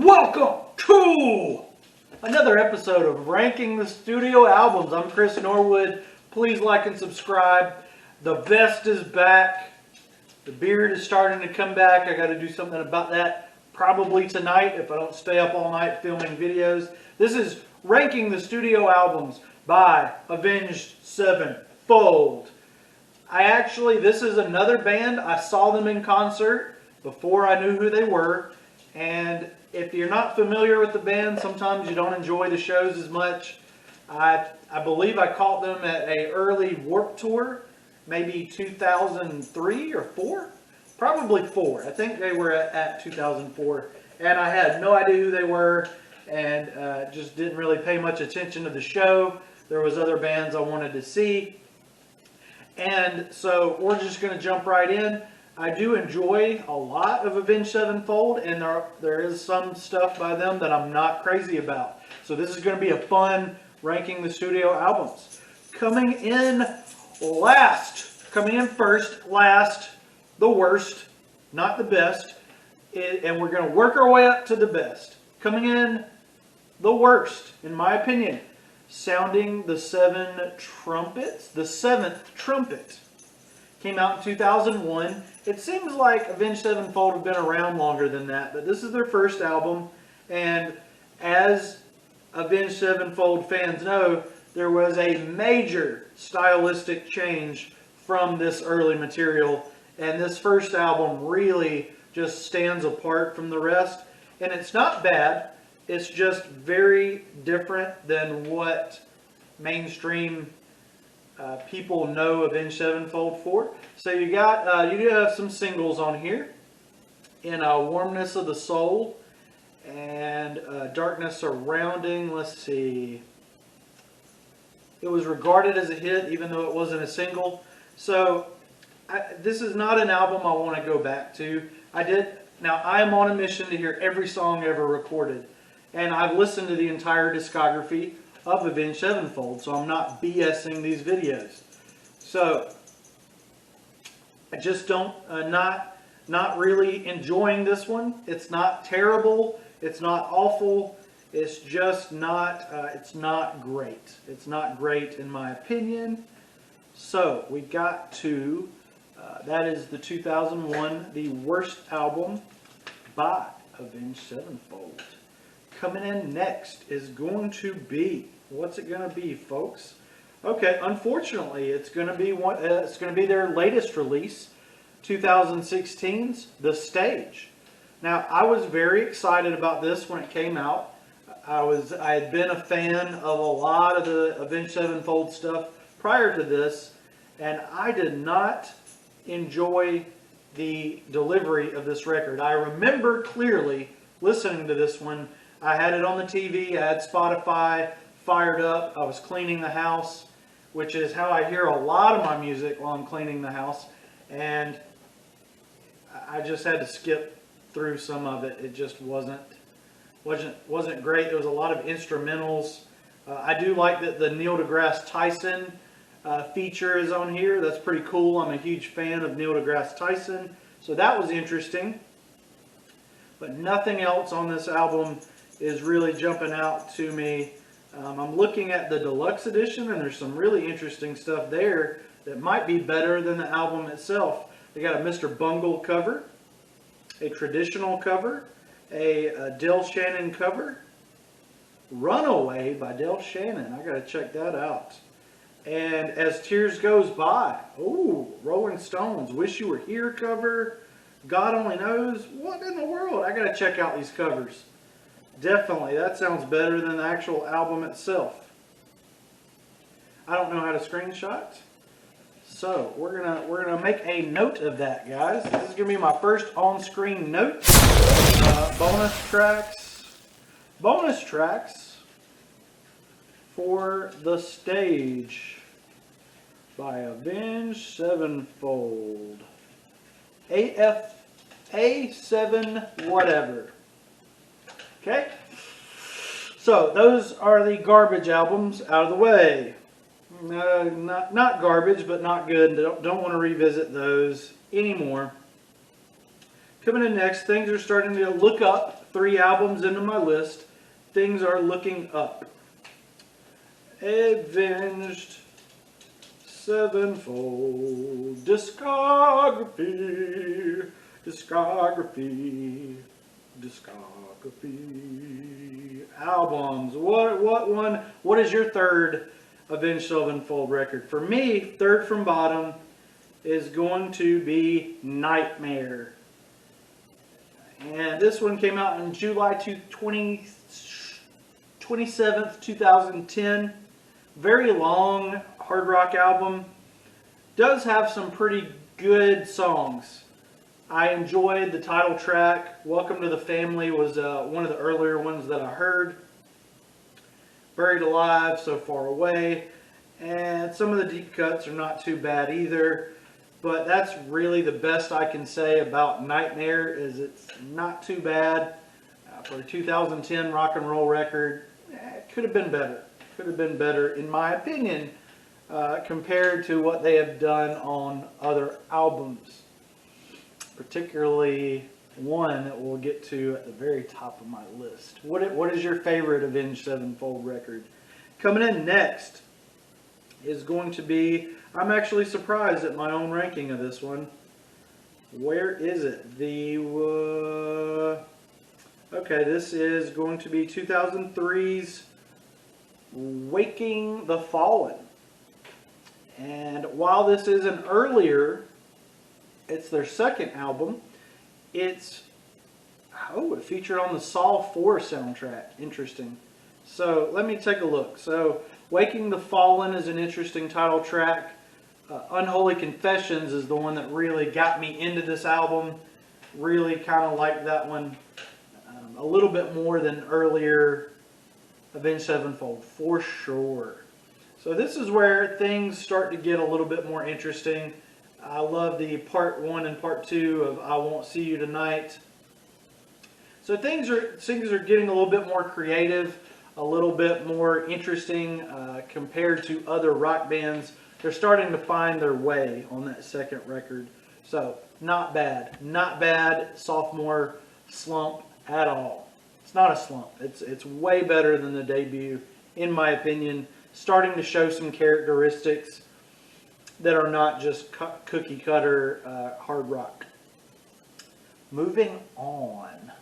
Welcome to another episode of Ranking the Studio Albums. I'm Chris Norwood. Please like and subscribe. The best is back. The beard is starting to come back. I got to do something about that probably tonight if I don't stay up all night filming videos. This is Ranking the Studio Albums by Avenged Sevenfold. This is another band. I saw them in concert before I knew who they were. And if you're not familiar with the band, sometimes you don't enjoy the shows as much. I believe I caught them at an early Warped Tour, maybe 2003 or 4? Probably 4. I think they were at 2004. And I had no idea who they were and just didn't really pay much attention to the show. There was other bands I wanted to see. And so we're just going to jump right in. I do enjoy a lot of Avenged Sevenfold, and there is some stuff by them that I'm not crazy about. So this is going to be a fun ranking the studio albums. Coming in first, last, the worst, not the best, and we're going to work our way up to the best. Coming in the worst, in my opinion, sounding the seventh trumpet. Came out in 2001. It seems like Avenged Sevenfold have been around longer than that, but this is their first album, and as Avenged Sevenfold fans know, there was a major stylistic change from this early material, and this first album really just stands apart from the rest, and it's not bad, it's just very different than what mainstream people know Avenged Sevenfold for. So you do have some singles on here in Warmness of the Soul and Darkness Surrounding. Let's see. It was regarded as a hit even though it wasn't a single. So this is not an album I want to go back to. Now I am on a mission to hear every song ever recorded, and I've listened to the entire discography of Avenged Sevenfold, so I'm not BSing these videos. So I just don't not really enjoying this one. It's not terrible. It's not awful. It's just not. It's not great. It's not great in my opinion. So we got to that is the 2001, the worst album by Avenged Sevenfold. Coming in next is going to be, what's it going to be, folks? Okay, unfortunately, it's going to be their latest release, 2016's The Stage. Now, I was very excited about this when it came out. I had been a fan of a lot of the Avenged Sevenfold stuff prior to this, and I did not enjoy the delivery of this record. I remember clearly listening to this one. I had it on the TV, I had Spotify fired up, I was cleaning the house, which is how I hear a lot of my music while I'm cleaning the house, and I just had to skip through some of it. It just wasn't great. There was a lot of instrumentals. I do like that the Neil deGrasse Tyson feature is on here. That's pretty cool. I'm a huge fan of Neil deGrasse Tyson, so that was interesting. But nothing else on this album is really jumping out to me. I'm looking at the deluxe edition, and there's some really interesting stuff there that might be better than the album itself. They got a Mr. Bungle cover, a traditional cover, a Del Shannon cover, Runaway by Del Shannon. I gotta check that out. And As Tears Goes By, ooh, Rolling Stones, Wish You Were Here cover, God Only Knows. What in the world? I gotta check out these covers. Definitely, that sounds better than the actual album itself. I don't know how to screenshot, so we're gonna make a note of that, guys. This is gonna be my first on-screen note. Bonus tracks for The Stage by Avenged Sevenfold. A7 whatever. Okay, so those are the garbage albums out of the way. Not garbage, but not good. Don't want to revisit those anymore. Coming in next, things are starting to look up 3 albums into my list. Things are looking up. Avenged Sevenfold discography, discography, discography, albums. What is your third Avenged Sevenfold record? For me, third from bottom is going to be Nightmare. And this one came out on July 27th, 2010. Very long hard rock album. Does have some pretty good songs. I enjoyed the title track. Welcome to the Family was one of the earlier ones that I heard. Buried Alive, So Far Away. And some of the deep cuts are not too bad either. But that's really the best I can say about Nightmare, is it's not too bad. For a 2010 rock and roll record, it could have been better. Could have been better, in my opinion, compared to what they have done on other albums. Particularly one that we'll get to at the very top of my list. What is your favorite Avenged Sevenfold record? Coming in next is going to be, I'm actually surprised at my own ranking of this one. Where is it? Okay, this is going to be 2003's Waking the Fallen. And while this is an earlier, it's their second album, it featured on the Saw 4 soundtrack. Interesting. So let me take a look. So Waking the Fallen is an interesting title track. Unholy Confessions is the one that really got me into this album. Really kind of liked that one a little bit more than earlier Avenged Sevenfold, for sure. So this is where things start to get a little bit more interesting. I love the part 1 and part 2 of I Won't See You Tonight. So things are getting a little bit more creative, a little bit more interesting compared to other rock bands. They're starting to find their way on that second record. So not bad. Not bad sophomore slump at all. It's not a slump. It's way better than the debut, in my opinion. Starting to show some characteristics that are not just cookie cutter hard rock. Moving on.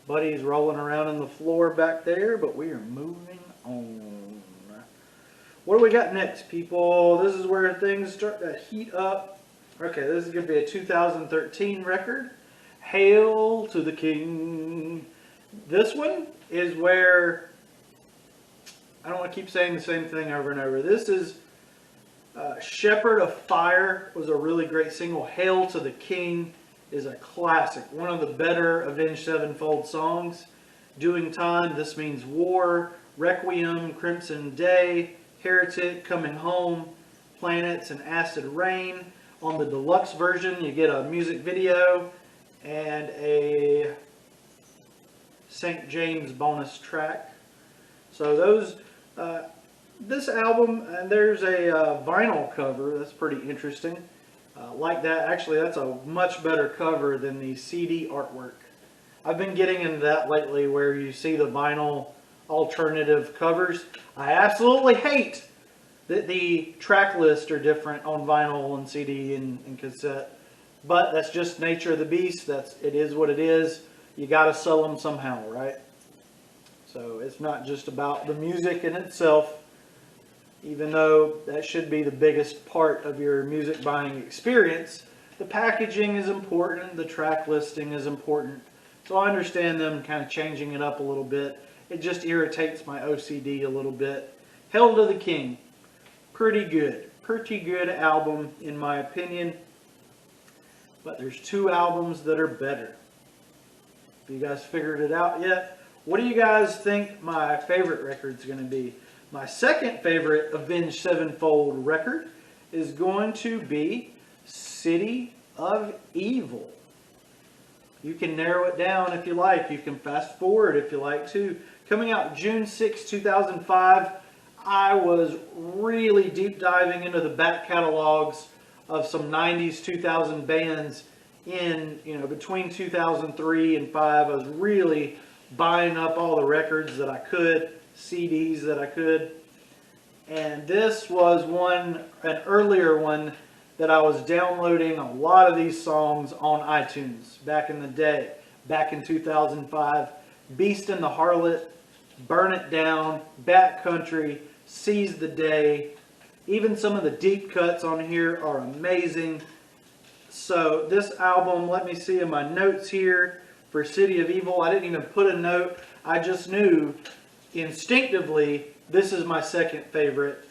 Buddy's rolling around on the floor back there, but we are moving on. What do we got next, people? This is where things start to heat up. Okay, this is going to be a 2013 record. Hail to the King. This one is where, I don't want to keep saying the same thing over and over. This is Shepherd of Fire was a really great single. Hail to the King is a classic. One of the better Avenged Sevenfold songs. Doing Time, This Means War, Requiem, Crimson Day, Heretic, Coming Home, Planets, and Acid Rain. On the deluxe version, you get a music video and a St. James bonus track. So those, this album, and there's a vinyl cover that's pretty interesting. Like that, actually that's a much better cover than the CD artwork. I've been getting into that lately, where you see the vinyl alternative covers. I absolutely hate that the track lists are different on vinyl and CD and cassette. But that's just nature of the beast. It is what it is. You got to sell them somehow, right? So it's not just about the music in itself, even though that should be the biggest part of your music buying experience. The packaging is important. The track listing is important. So I understand them kind of changing it up a little bit. It just irritates my OCD a little bit. Hail to the King. Pretty good. Pretty good album in my opinion. But there's 2 albums that are better. Have you guys figured it out yet? What do you guys think my favorite record's going to be? My second favorite Avenged Sevenfold record is going to be City of Evil. You can narrow it down if you like. You can fast forward if you like to. Coming out June 6, 2005, I was really deep diving into the back catalogs of some 90s, 2000 bands, between 2003 and 5, I was really buying up all the records that I could, CDs that I could. And this was an earlier one that I was downloading a lot of these songs on iTunes back in the day, back in 2005. Beast and the Harlot, Burn It Down, Backcountry, Seize the Day. Even some of the deep cuts on here are amazing. So this album, let me see in my notes here for City of Evil. I didn't even put a note. I just knew instinctively this is my second favorite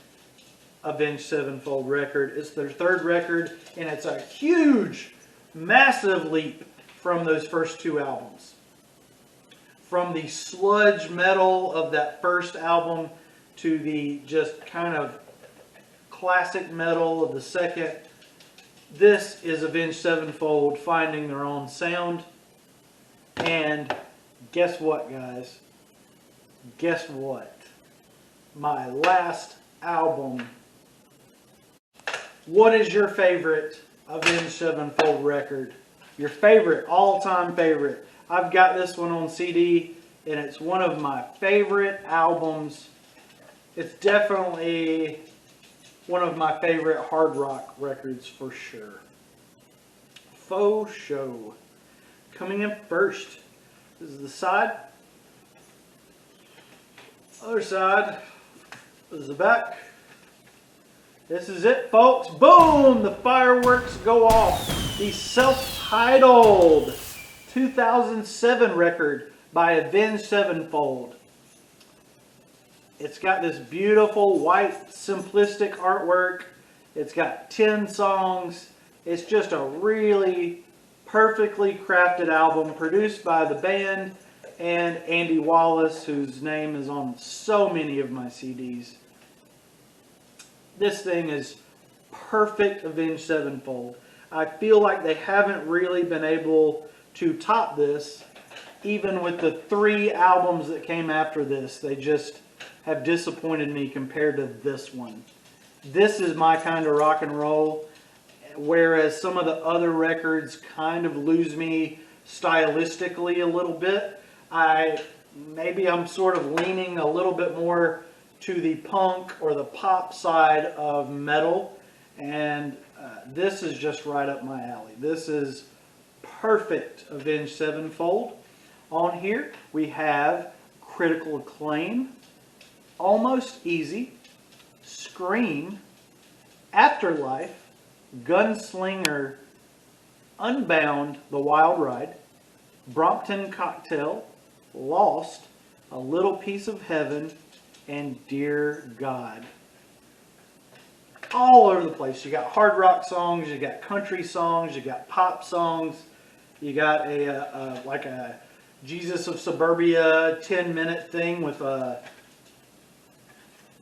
Avenged Sevenfold record. It's their third record, and it's a huge, massive leap from those first two albums. From the sludge metal of that first album to the just kind of classic metal of the second. This is Avenged Sevenfold finding their own sound. And guess what, guys? Guess what? My last album. What is your favorite Avenged Sevenfold record? Your favorite, all-time favorite. I've got this one on CD, and it's one of my favorite albums. It's definitely one of my favorite hard rock records for sure. Faux Show. Coming in first. This is the side. Other side. This is the back. This is it, folks. Boom! The fireworks go off. The self-titled 2007 record by Avenged Sevenfold. It's got this beautiful white simplistic artwork. It's got 10 songs. It's just a really perfectly crafted album produced by the band and Andy Wallace, whose name is on so many of my CDs. This thing is perfect Avenged Sevenfold. I feel like they haven't really been able to top this, even with the 3 albums that came after this. They just have disappointed me compared to this one. This is my kind of rock and roll, whereas some of the other records kind of lose me stylistically a little bit. Maybe I'm sort of leaning a little bit more to the punk or the pop side of metal, and this is just right up my alley. This is perfect Avenged Sevenfold. On here we have Critical Acclaim, Almost Easy, Scream, Afterlife, Gunslinger, Unbound, The Wild Ride, Brompton Cocktail, Lost, A Little Piece of Heaven, and Dear God. All over the place. You got hard rock songs, you got country songs, you got pop songs, you got like a Jesus of Suburbia 10-minute thing with the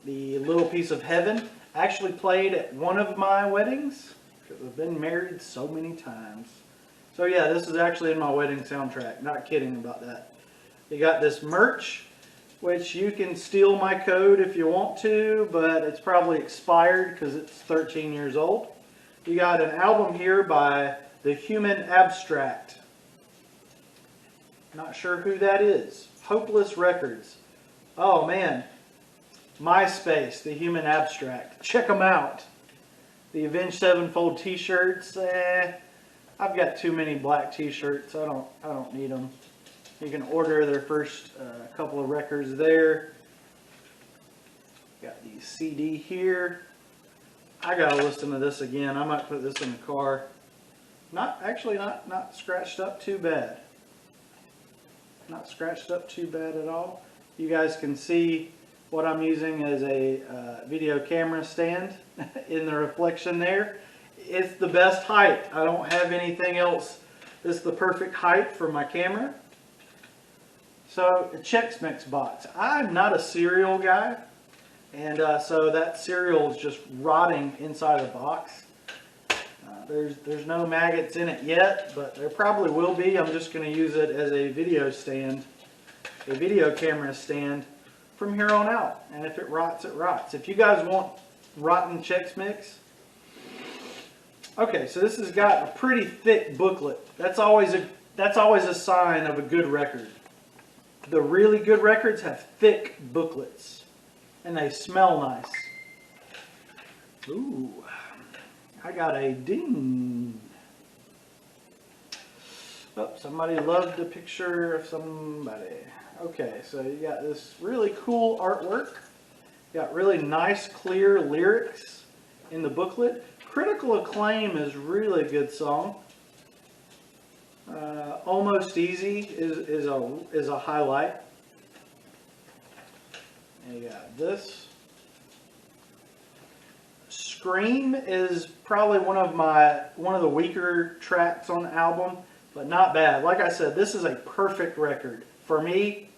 Little Piece of Heaven. Actually played at one of my weddings, because I've been married so many times. So yeah, this is actually in my wedding soundtrack. Not kidding about that. You got this merch, which you can steal my code if you want to, but it's probably expired because it's 13 years old. You got an album here by The Human Abstract. Not sure who that is. Hopeless Records. Oh man. MySpace, The Human Abstract. Check them out. The Avenged Sevenfold t-shirts. I've got too many black t-shirts. I don't need them. You can order their first couple of records there. Got the CD here. I gotta listen to this again. I might put this in the car. Not scratched up too bad. Not scratched up too bad at all. You guys can see what I'm using as a video camera stand in the reflection there. It's the best height. I don't have anything else. This is the perfect height for my camera. So, the Chex Mix box. I'm not a cereal guy, and so that cereal is just rotting inside the box. There's no maggots in it yet, but there probably will be. I'm just going to use it as a video stand, a video camera stand from here on out. And if it rots, it rots. If you guys want rotten Chex Mix, Okay, so this has got a pretty thick booklet. That's always a sign of a good record. The really good records have thick booklets, and they smell nice. Ooh, I got a ding. Oh, somebody loved a picture of somebody. Okay, so you got this really cool artwork. You got really nice, clear lyrics in the booklet. Critical Acclaim is really a good song. Almost Easy is a highlight. And you got this. Scream is probably one of the weaker tracks on the album, but not bad. Like I said, this is a perfect record for me.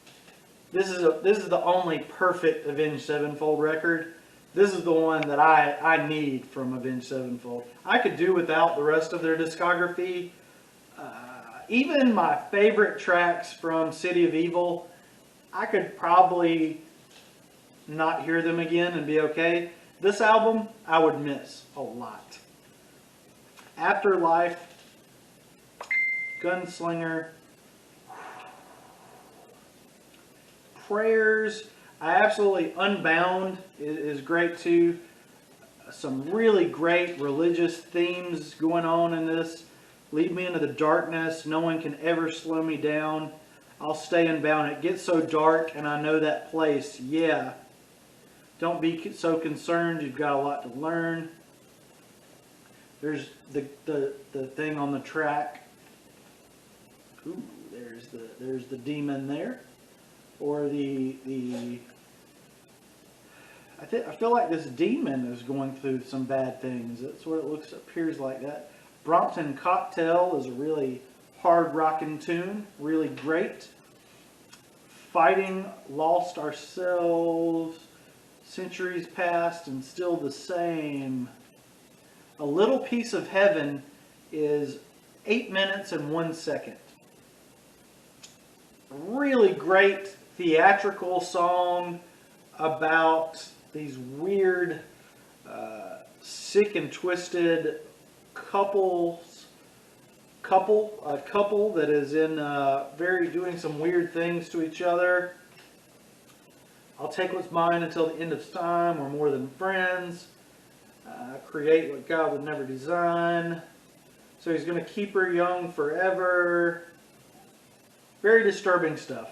This is the only perfect Avenged Sevenfold record. This is the one that I need from Avenged Sevenfold. I could do without the rest of their discography. Even my favorite tracks from City of Evil, I could probably not hear them again and be okay. This album, I would miss a lot. Afterlife, Gunslinger, Prayers. I absolutely Unbound is great too. Some really great religious themes going on in this. Lead me into the darkness. No one can ever slow me down. I'll stay unbound. It gets so dark and I know that place. Yeah. Don't be so concerned. You've got a lot to learn. There's the thing on the track. Ooh, there's the demon there. Or I feel like this demon is going through some bad things. That's what it appears like that. Brompton Cocktail is a really hard rocking tune, really great. Fighting, Lost Ourselves, Centuries Past and Still the Same. A Little Piece of Heaven is 8 minutes and 1 second. Really great theatrical song about these weird, sick and twisted couple that is in doing some weird things to each other. I'll take what's mine until the end of time. We're more than friends. Create what God would never design. So he's going to keep her young forever. Very disturbing stuff.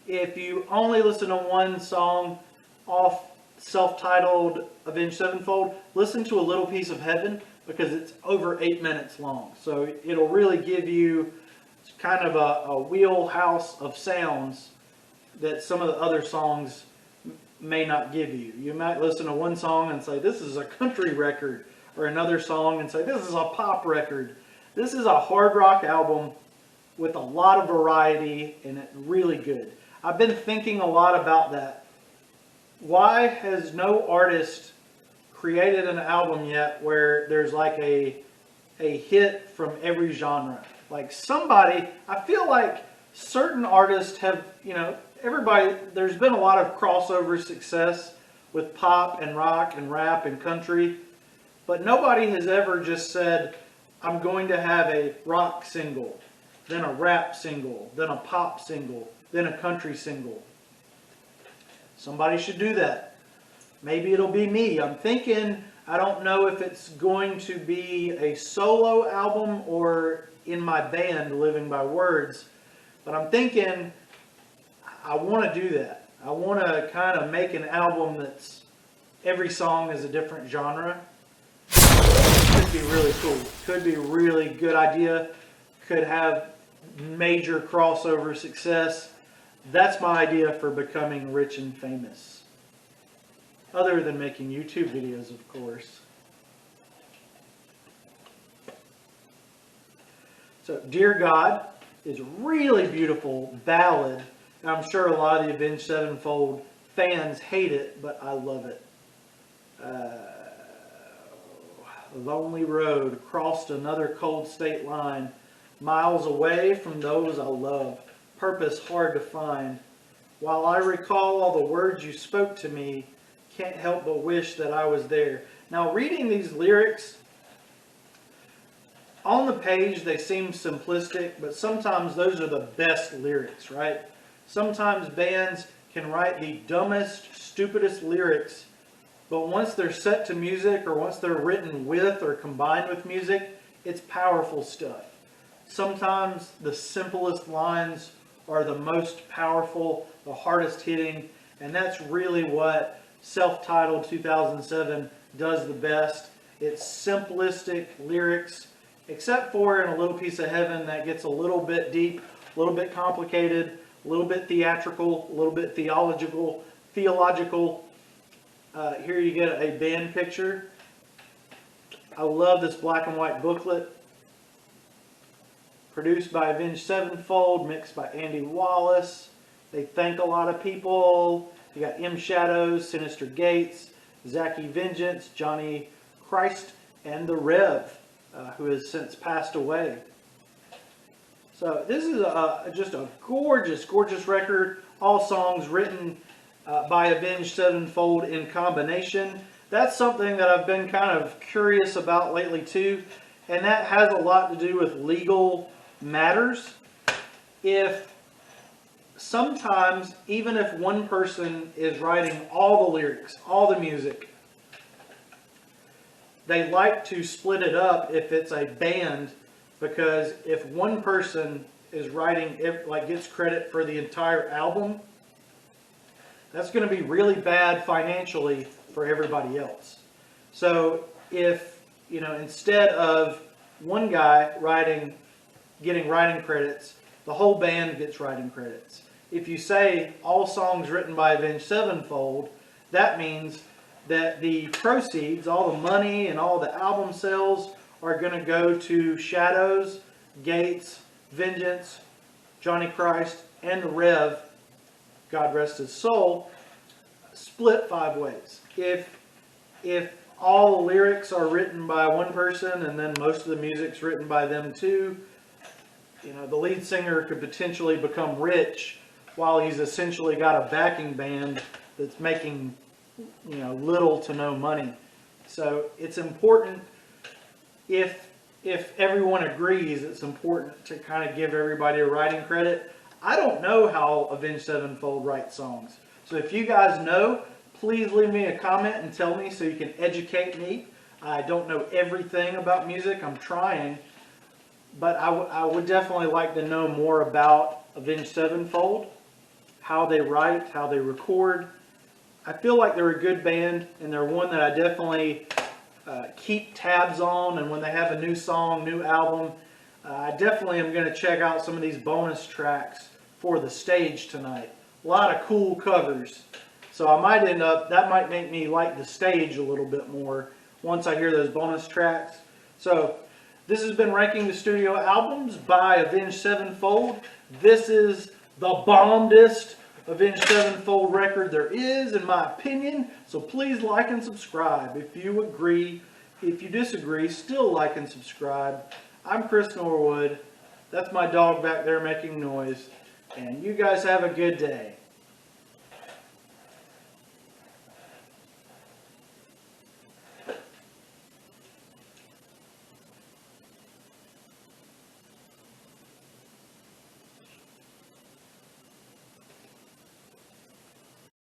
If you only listen to one song off self-titled Avenged Sevenfold, listen to A Little Piece of Heaven because it's over 8 minutes long. So it'll really give you kind of a wheelhouse of sounds that some of the other songs may not give you. You might listen to one song and say, this is a country record, or another song and say, this is a pop record. This is a hard rock album with a lot of variety and it's really good. I've been thinking a lot about that. Why has no artist created an album yet where there's like a hit from every genre? Like somebody, I feel like certain artists have, there's been a lot of crossover success with pop and rock and rap and country, but nobody has ever just said, I'm going to have a rock single, then a rap single, then a pop single, then a country single. Somebody should do that. Maybe it'll be me. I'm thinking, I don't know if it's going to be a solo album or in my band, Living by Words, but I'm thinking I want to do that. I want to kind of make an album that's every song is a different genre. Could be really cool. Could be a really good idea. Could have major crossover success. That's my idea for becoming rich and famous. Other than making YouTube videos, of course. So, Dear God is a really beautiful ballad. And I'm sure a lot of the Avenged Sevenfold fans hate it, but I love it. Lonely road, crossed another cold state line, miles away from those I love, purpose hard to find. While I recall all the words you spoke to me, can't help but wish that I was there. Now, reading these lyrics, on the page they seem simplistic, but sometimes those are the best lyrics, right? Sometimes bands can write the dumbest, stupidest lyrics, but once they're set to music or once they're written with or combined with music, it's powerful stuff. Sometimes the simplest lines are the most powerful, the hardest hitting, and that's really what Self-Titled 2007 does the best. It's simplistic lyrics, except for in A Little Piece of Heaven that gets a little bit deep, a little bit complicated, a little bit theatrical, a little bit theological. Here you get a band picture. I love this black and white booklet. Produced by Avenged Sevenfold, mixed by Andy Wallace. They thank a lot of people. You got M Shadows, Sinister Gates, Zachy Vengeance, Johnny Christ, and the Rev, who has since passed away. So this is just a gorgeous, gorgeous record. All songs written by Avenged Sevenfold in combination. That's something that I've been kind of curious about lately too, and that has a lot to do with legal matters. If sometimes, even if one person is writing all the lyrics, all the music, they like to split it up if it's a band, because if one person is writing, gets credit for the entire album, that's going to be really bad financially for everybody else. So if, instead of one guy getting writing credits, the whole band gets writing credits. If you say all songs written by Avenged Sevenfold, that means that the proceeds, all the money and all the album sales, are going to go to Shadows, Gates, Vengeance, Johnny Christ, and the Rev, God rest his soul, split 5 ways. If all the lyrics are written by one person and then most of the music's written by them too, the lead singer could potentially become rich while he's essentially got a backing band that's making little to no money. So it's important, if everyone agrees, it's important to kind of give everybody a writing credit. I don't know how Avenged Sevenfold writes songs. So if you guys know, please leave me a comment and tell me so you can educate me. I don't know everything about music. I'm trying. But I would definitely like to know more about Avenged Sevenfold, how they write, how they record. I feel like they're a good band, and they're one that I definitely keep tabs on. And when they have a new song, new album, I definitely am going to check out some of these bonus tracks for the stage tonight. A lot of cool covers. So I might that might make me like the stage a little bit more once I hear those bonus tracks. So this has been Ranking the Studio Albums by Avenged Sevenfold. This is the bombedest Avenged Sevenfold record there is, in my opinion. So please like and subscribe. If you agree, if you disagree, still like and subscribe. I'm Chris Norwood. That's my dog back there making noise. And you guys have a good day.